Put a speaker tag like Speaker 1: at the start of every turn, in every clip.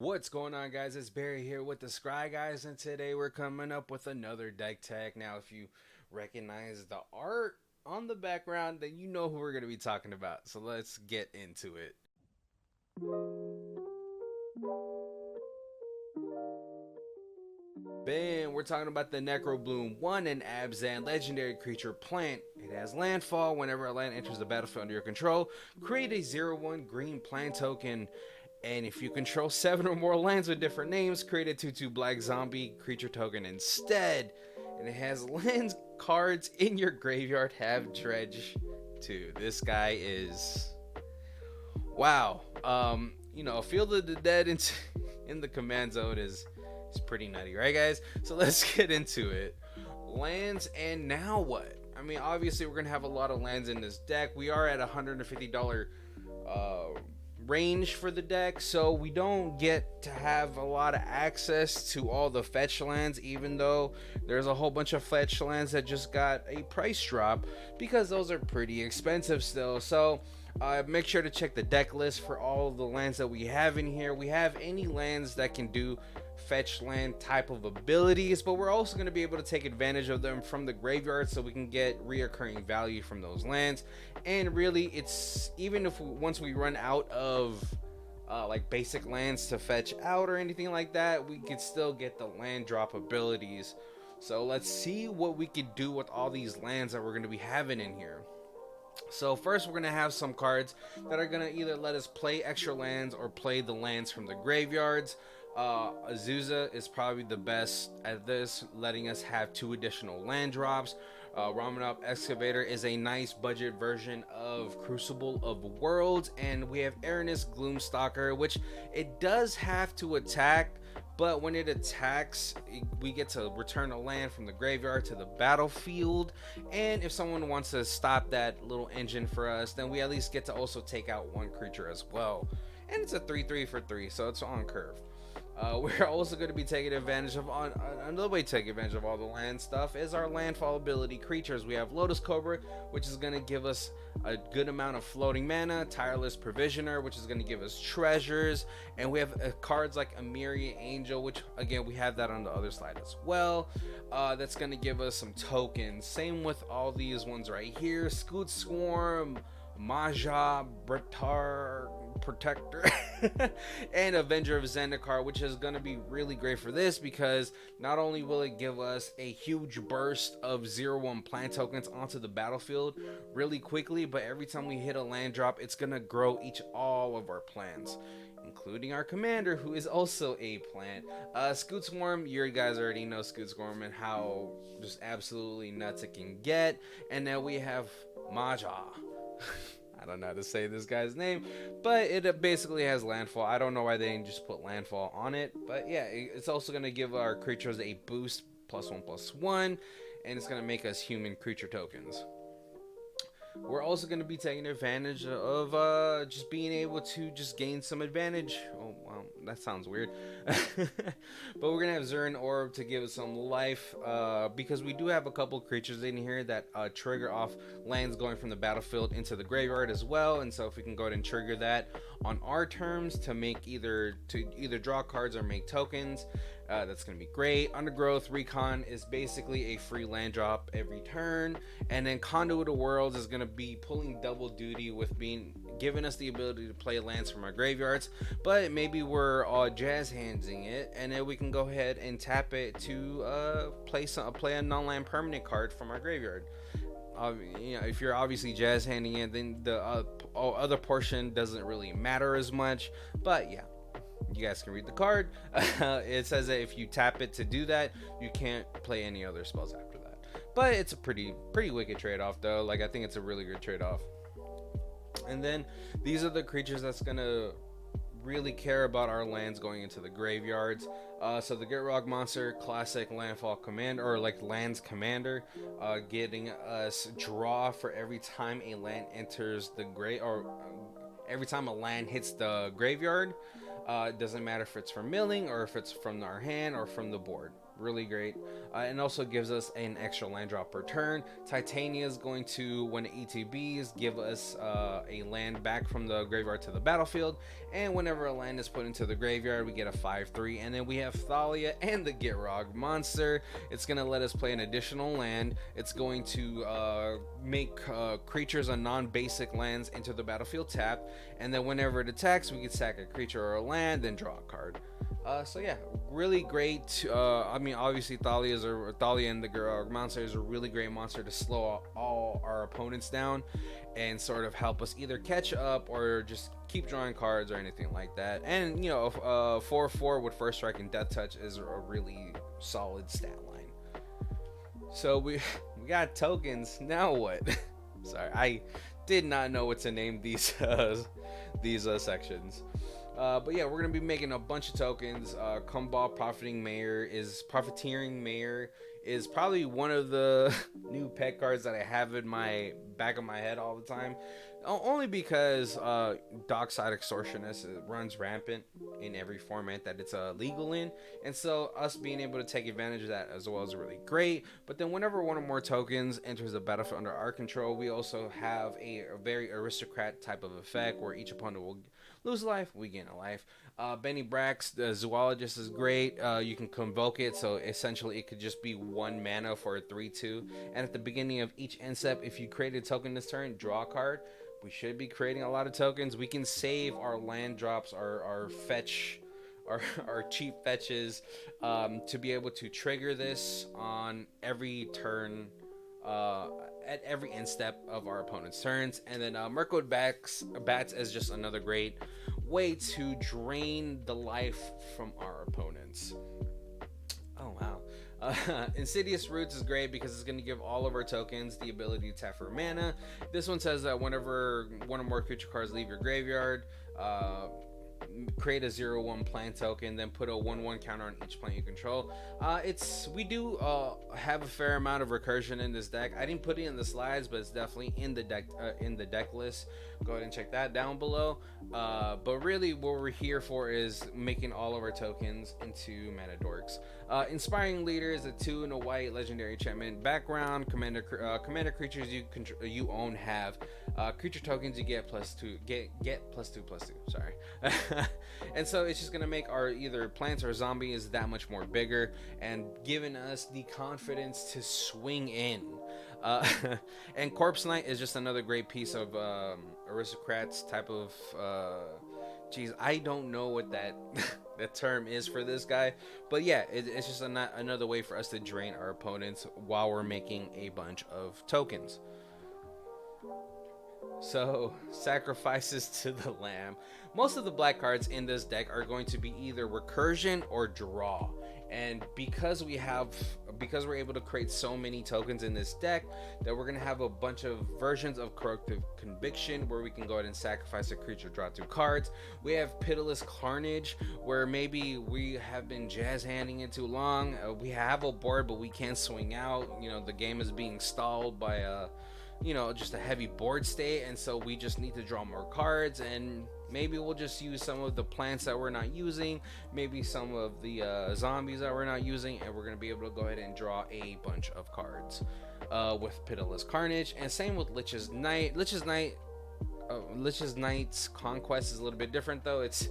Speaker 1: What's going on, guys? It's Barry here with the Scryguys, and today we're coming up with another deck tech. Now, if you recognize the art on the background, then you know who we're going to be talking about. So let's get into it. Bam, we're talking about the Necrobloom 1 and Abzan legendary creature plant. It has landfall. Whenever a land enters the battlefield under your control, create a 0/1 green plant token. And if you control 7 or more lands with different names, create a 2/2 black zombie creature token instead. And it has lands cards in your graveyard have dredge too. This guy is wow. Field of the Dead in the command zone is pretty nutty, right, guys? So let's get into it. Lands, and now what? I mean, obviously we're gonna have a lot of lands in this deck. We are at $150 range for the deck, so we don't get to have a lot of access to all the fetch lands, even though there's a whole bunch of fetch lands that just got a price drop because those are pretty expensive still. So make sure to check the deck list for all the lands that we have in here. We have any lands that can do fetch land type of abilities, but we're also going to be able to take advantage of them from the graveyard so we can get reoccurring value from those lands. And really, it's even if once we run out of like basic lands to fetch out or anything like that, we could still get the land drop abilities. So let's see what we could do with all these lands that we're going to be having in here. So first, we're going to have some cards that are going to either let us play extra lands or play the lands from the graveyards. Azusa is probably the best at this, letting us have 2 additional land drops. Ramanop Excavator is a nice budget version of Crucible of Worlds, and we have Aranus Gloomstalker, which it does have to attack, but when it attacks, we get to return a land from the graveyard to the battlefield. And if someone wants to stop that little engine for us, then we at least get to also take out 1 creature as well. And it's a 3/3 for 3, so it's on curve. We're also going to be taking advantage of another way to take advantage of all the land stuff is our landfall ability creatures. We have Lotus Cobra, which is going to give us a good amount of floating mana, Tireless Provisioner, which is going to give us treasures, and we have cards like Amiria Angel, which again we have that on the other side as well. That's going to give us some tokens. Same with all these ones right here: Scoot Swarm, Maja, Britar, Protector, and Avenger of Zendikar, which is going to be really great for this because not only will it give us a huge burst of 0/1 plant tokens onto the battlefield really quickly, but every time we hit a land drop, it's going to grow all of our plants, including our commander, who is also a plant. Scoot Swarm, you guys already know Scoot Swarm and how just absolutely nuts it can get. And now we have Maja. I don't know how to say this guy's name, but it basically has landfall. I don't know why they didn't just put landfall on it, but yeah, it's also going to give our creatures a boost +1/+1, and it's going to make us human creature tokens. We're also going to be taking advantage of just being able to just gain some advantage. Oh, wow, that sounds weird. But we're going to have Zurin Orb to give us some life because we do have a couple creatures in here that trigger off lands going from the battlefield into the graveyard as well. And so if we can go ahead and trigger that on our terms to make either draw cards or make tokens, that's going to be great. Undergrowth Recon is basically a free land drop every turn, and then Conduit of Worlds is going to be pulling double duty with giving us the ability to play lands from our graveyards, but maybe we're all jazz handsing it, and then we can go ahead and tap it to play a non-land permanent card from our graveyard. If you're obviously jazz handing it, then the other portion doesn't really matter as much, but yeah. You guys can read the card. It says that if you tap it to do that, you can't play any other spells after that. But it's a pretty wicked trade-off, though. Like, I think it's a really good trade-off. And then these are the creatures that's gonna really care about our lands going into the graveyards. So the Gitrog Monster, classic landfall commander, or like lands commander, getting us draw for every time a land enters the every time a land hits the graveyard. It doesn't matter if it's from milling or if it's from our hand or from the board. really great. And also gives us an extra land drop per turn. Titania is going to, when it ETBs, give us a land back from the graveyard to the battlefield. And whenever a land is put into the graveyard, we get a 5/3. And then we have Thalia and the Gitrog monster. It's going to let us play an additional land. It's going to make creatures on non-basic lands into the battlefield tapped. And then whenever it attacks, we can sack a creature or a land, then draw a card. So yeah, really great. I mean, obviously Thalia and the Gitrog monster is a really great monster to slow all our opponents down and sort of help us either catch up or just keep drawing cards or anything like that. And you know, 4/4 with first strike and death touch is a really solid stat line. So we got tokens. Now what? Sorry, I did not know what to name these sections. But yeah, we're gonna be making a bunch of tokens. Kumbal Profiteering Mayor is probably one of the new pet cards that I have in my back of my head all the time. Only because Dockside Extortionist runs rampant in every format that it's legal in, and so us being able to take advantage of that as well is really great. But then whenever one or more tokens enters the battlefield under our control, we also have a very aristocrat type of effect where each opponent will lose life, we gain a life. Benny Brax, the zoologist, is great. You can convoke it, so essentially it could just be 1 mana for a 3/2. And at the beginning of each end step, if you create a token this turn, draw a card. We should be creating a lot of tokens. We can save our land drops, our fetch, our cheap fetches, to be able to trigger this on every turn, at every end step of our opponent's turns. And then Mirkwood Bats is just another great way to drain the life from our opponents. Oh wow. Insidious Roots is great because it's going to give all of our tokens the ability to tap for mana. This one says that whenever one or more creature cards leave your graveyard, create a 0/1 plant token, then put a 1/1 counter on each plant you control. We do have a fair amount of recursion in this deck. I didn't put it in the slides, but it's definitely in the deck list. Go ahead and check that down below. But really, what we're here for is making all of our tokens into mana dorks. Inspiring Leader is a 2 and a white legendary enchantment. Background commander creatures you own have creature tokens you get +2 +2. Sorry. And so it's just gonna make our either plants or zombies that much more bigger and giving us the confidence to swing in. And Corpse Knight is just another great piece of Aristocrats type of geez, I don't know what that that term is for this guy, but yeah, it's just another way for us to drain our opponents while we're making a bunch of tokens. So, Sacrifices to the Lamb. Most of the black cards in this deck are going to be either recursion or draw. And because we're able to create so many tokens in this deck, that we're going to have a bunch of versions of Corruptive Conviction where we can go ahead and sacrifice a creature, draw 2 cards. We have Pitiless Carnage, where maybe we have been jazz handing it too long. We have a board, but we can't swing out. You know, the game is being stalled by just a heavy board state, and so we just need to draw more cards, and maybe we'll just use some of the plants that we're not using, maybe some of the zombies that we're not using, and we're going to be able to go ahead and draw a bunch of cards with Pitiless Carnage. And same with Lich's Knight. Lich's Knight's Conquest is a little bit different though. It's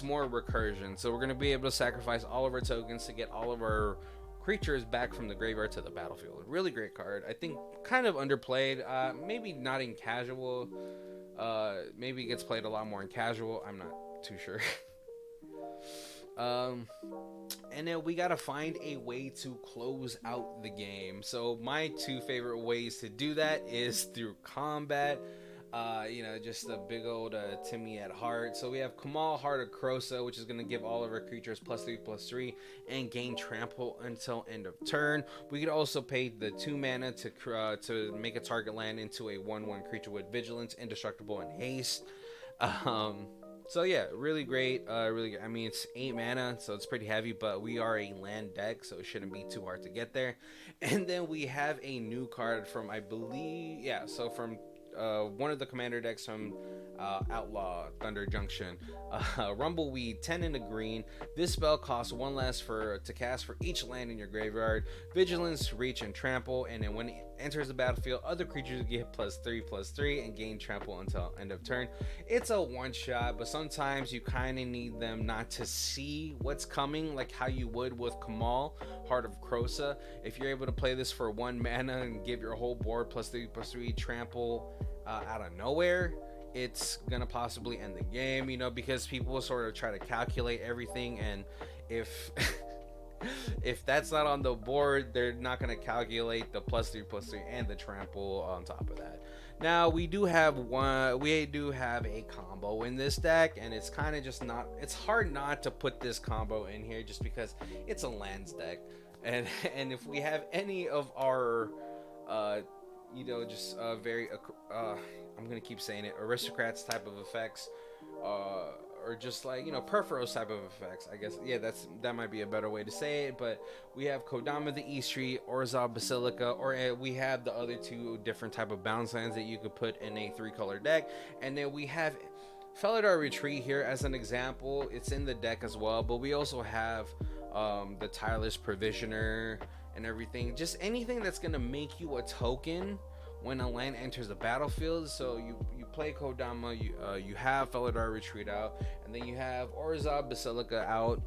Speaker 1: more recursion, so we're going to be able to sacrifice all of our tokens to get all of our creatures back from the graveyard to the battlefield. Really great card. I think kind of underplayed. Maybe not in casual. Maybe it gets played a lot more in casual. I'm not too sure. And then we gotta find a way to close out the game. So my 2 favorite ways to do that is through combat. Just a big old Timmy at heart. So we have Kamal, Heart of Krosa, which is going to give all of our creatures +3/+3 and gain trample until end of turn. We could also pay the 2 mana to make a target land into a 1/1 creature with vigilance, indestructible, and haste. So yeah, really great. I mean, it's 8 mana, so it's pretty heavy, but we are a land deck, so it shouldn't be too hard to get there. And then we have a new card from, I believe, from one of the commander decks from Outlaw, Thunder Junction, Rumbleweed, 10 in the green. This spell costs 1 less to cast for each land in your graveyard. Vigilance, Reach, and Trample, and then when it enters the battlefield, other creatures get +3/+3 and gain Trample until end of turn. It's a one-shot, but sometimes you kind of need them not to see what's coming, like how you would with Kamal, Heart of Krosa. If you're able to play this for 1 mana and give your whole board +3/+3 Trample out of nowhere, it's gonna possibly end the game, you know, because people will sort of try to calculate everything, and if if that's not on the board, they're not gonna calculate the +3/+3 and the trample on top of that. Now we do have a combo in this deck, and it's kind of just not, it's hard not to put this combo in here just because it's a lands deck, and if we have any of our you know, just very I'm gonna keep saying it, aristocrats type of effects, or just like, you know, Perforos type of effects, I guess. Yeah, that might be a better way to say it. But we have Kodama the East Tree, Orzhov Basilica, or we have the other 2 different type of bounce lands that you could put in a 3-color deck, and then we have Felidar Retreat here as an example. It's in the deck as well, but we also have the Tireless Provisioner and everything, just anything that's gonna make you a token when a land enters the battlefield. So you play Kodama, you have Felidar Retreat out, and then you have Orzhov Basilica out.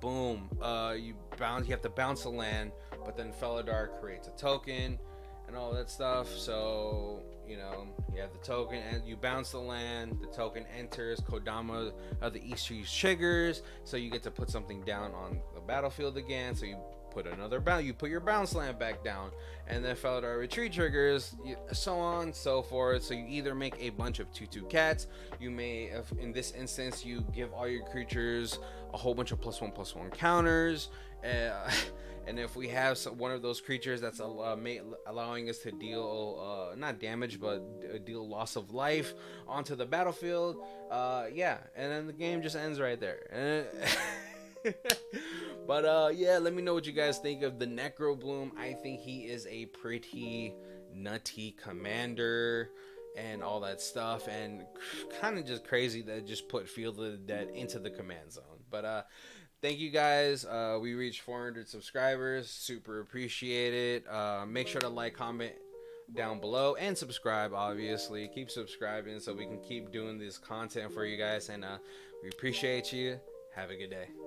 Speaker 1: Boom, you have to bounce a land, but then Felidar creates a token and all that stuff. So, you know, you have the token and you bounce the land, the token enters, Kodama of the East Tree triggers, so you get to put something down on the battlefield again. So you put your bounce land back down, and then Felidar Retreat triggers, so on and so forth. So you either make a bunch of 2/2 cats, you may, in this instance, you give all your creatures a whole bunch of +1/+1 counters, and if we have one of those creatures that's allowing us to deal not damage, but deal loss of life onto the battlefield, yeah, and then the game just ends right there. But yeah, let me know what you guys think of the Necrobloom. I think he is a pretty nutty commander and all that stuff, and kind of just crazy that just put Field of the Dead into the command zone. But thank you guys. We reached 400 subscribers. Super appreciate it. Make sure to like, comment down below, and subscribe. Obviously, keep subscribing so we can keep doing this content for you guys, and we appreciate you. Have a good day.